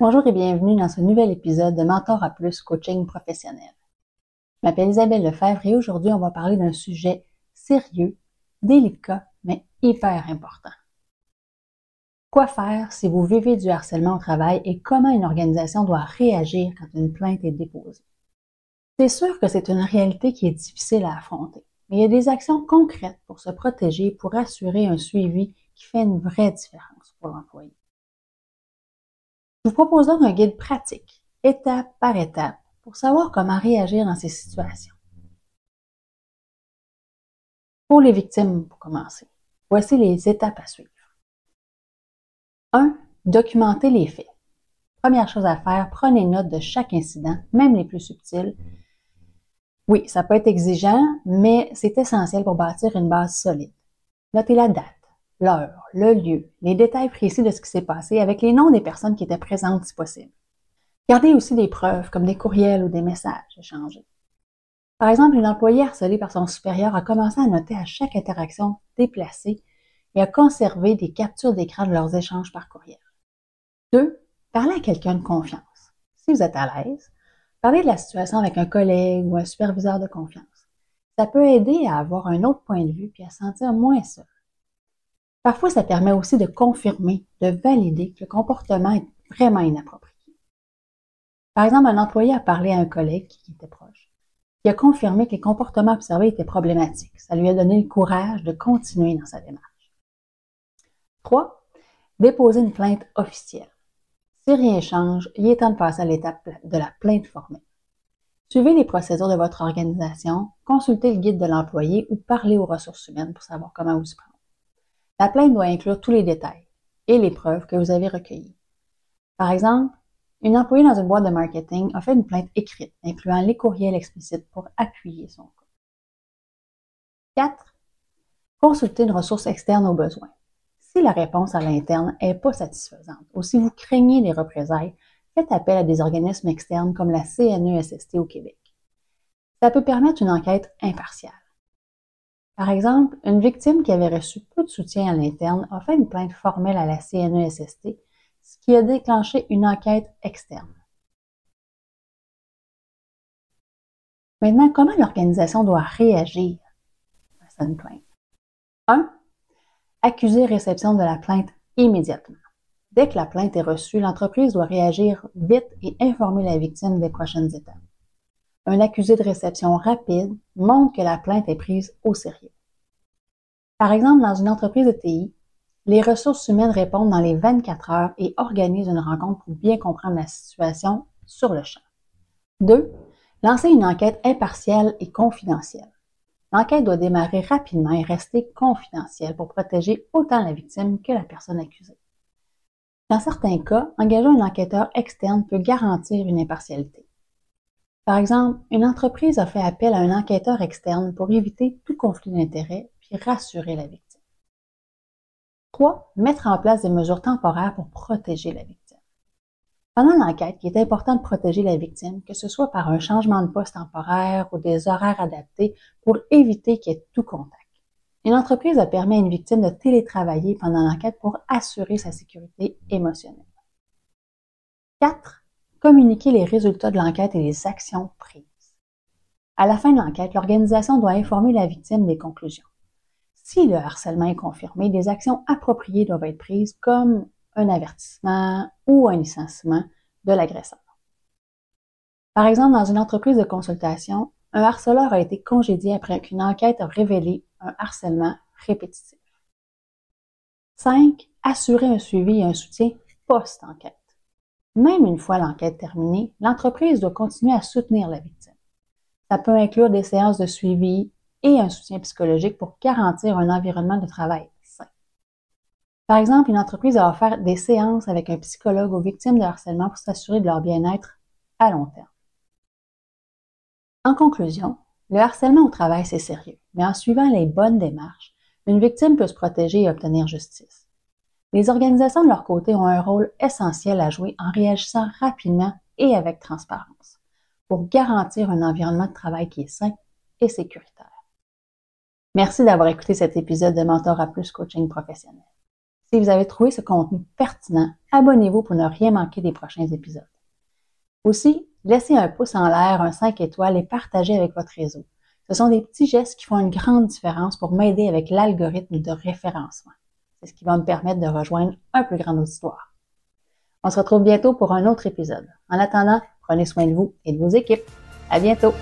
Bonjour et bienvenue dans ce nouvel épisode de Mentor à Plus Coaching Professionnel. Je m'appelle Isabelle Lefebvre et aujourd'hui on va parler d'un sujet sérieux, délicat, mais hyper important. Quoi faire si vous vivez du harcèlement au travail et comment une organisation doit réagir quand une plainte est déposée? C'est sûr que c'est une réalité qui est difficile à affronter, mais il y a des actions concrètes pour se protéger, pour assurer un suivi qui fait une vraie différence pour l'employé. Je vous propose donc un guide pratique, étape par étape, pour savoir comment réagir dans ces situations. Pour les victimes, pour commencer, voici les étapes à suivre. 1. Documenter les faits. Première chose à faire, prenez note de chaque incident, même les plus subtils. Oui, ça peut être exigeant, mais c'est essentiel pour bâtir une base solide. Notez la date, l'heure, le lieu, les détails précis de ce qui s'est passé avec les noms des personnes qui étaient présentes si possible. Gardez aussi des preuves comme des courriels ou des messages échangés. Par exemple, une employée harcelée par son supérieur a commencé à noter à chaque interaction déplacée et à conserver des captures d'écran de leurs échanges par courriel. 2. Parlez à quelqu'un de confiance. Si vous êtes à l'aise, parlez de la situation avec un collègue ou un superviseur de confiance. Ça peut aider à avoir un autre point de vue puis à se sentir moins seul. Parfois, ça permet aussi de confirmer, de valider que le comportement est vraiment inapproprié. Par exemple, un employé a parlé à un collègue qui était proche, qui a confirmé que les comportements observés étaient problématiques. Ça lui a donné le courage de continuer dans sa démarche. 3. Déposer une plainte officielle. Si rien change, il est temps de passer à l'étape de la plainte formelle. Suivez les procédures de votre organisation, consultez le guide de l'employé ou parlez aux ressources humaines pour savoir comment vous y prendre. La plainte doit inclure tous les détails et les preuves que vous avez recueillies. Par exemple, une employée dans une boîte de marketing a fait une plainte écrite, incluant les courriels explicites pour appuyer son cas. 4. Consultez une ressource externe au besoin. Si la réponse à l'interne n'est pas satisfaisante ou si vous craignez des représailles, faites appel à des organismes externes comme la CNESST au Québec. Ça peut permettre une enquête impartiale. Par exemple, une victime qui avait reçu peu de soutien à l'interne a fait une plainte formelle à la CNESST, ce qui a déclenché une enquête externe. Maintenant, comment l'organisation doit réagir à une plainte? 1. Accuser réception de la plainte immédiatement. Dès que la plainte est reçue, l'entreprise doit réagir vite et informer la victime des prochaines étapes. Un accusé de réception rapide montre que la plainte est prise au sérieux. Par exemple, dans une entreprise de TI, les ressources humaines répondent dans les 24 heures et organisent une rencontre pour bien comprendre la situation sur le champ. 2. Lancer une enquête impartiale et confidentielle. L'enquête doit démarrer rapidement et rester confidentielle pour protéger autant la victime que la personne accusée. Dans certains cas, engager un enquêteur externe peut garantir une impartialité. Par exemple, une entreprise a fait appel à un enquêteur externe pour éviter tout conflit d'intérêts puis rassurer la victime. 3. Mettre en place des mesures temporaires pour protéger la victime. Pendant l'enquête, il est important de protéger la victime, que ce soit par un changement de poste temporaire ou des horaires adaptés pour éviter qu'il y ait tout contact. Une entreprise a permis à une victime de télétravailler pendant l'enquête pour assurer sa sécurité émotionnelle. 4. Communiquer les résultats de l'enquête et les actions prises. À la fin de l'enquête, l'organisation doit informer la victime des conclusions. Si le harcèlement est confirmé, des actions appropriées doivent être prises comme un avertissement ou un licenciement de l'agresseur. Par exemple, dans une entreprise de consultation, un harceleur a été congédié après qu'une enquête a révélé un harcèlement répétitif. 5. Assurer un suivi et un soutien post-enquête. Même une fois l'enquête terminée, l'entreprise doit continuer à soutenir la victime. Ça peut inclure des séances de suivi et un soutien psychologique pour garantir un environnement de travail sain. Par exemple, une entreprise a offert des séances avec un psychologue aux victimes de harcèlement pour s'assurer de leur bien-être à long terme. En conclusion, le harcèlement au travail, c'est sérieux, mais en suivant les bonnes démarches, une victime peut se protéger et obtenir justice. Les organisations de leur côté ont un rôle essentiel à jouer en réagissant rapidement et avec transparence pour garantir un environnement de travail qui est sain et sécuritaire. Merci d'avoir écouté cet épisode de Mentor à Plus Coaching Professionnel. Si vous avez trouvé ce contenu pertinent, abonnez-vous pour ne rien manquer des prochains épisodes. Aussi, laissez un pouce en l'air, un 5 étoiles et partagez avec votre réseau. Ce sont des petits gestes qui font une grande différence pour m'aider avec l'algorithme de référencement. C'est ce qui va me permettre de rejoindre un plus grand auditoire. On se retrouve bientôt pour un autre épisode. En attendant, prenez soin de vous et de vos équipes. À bientôt!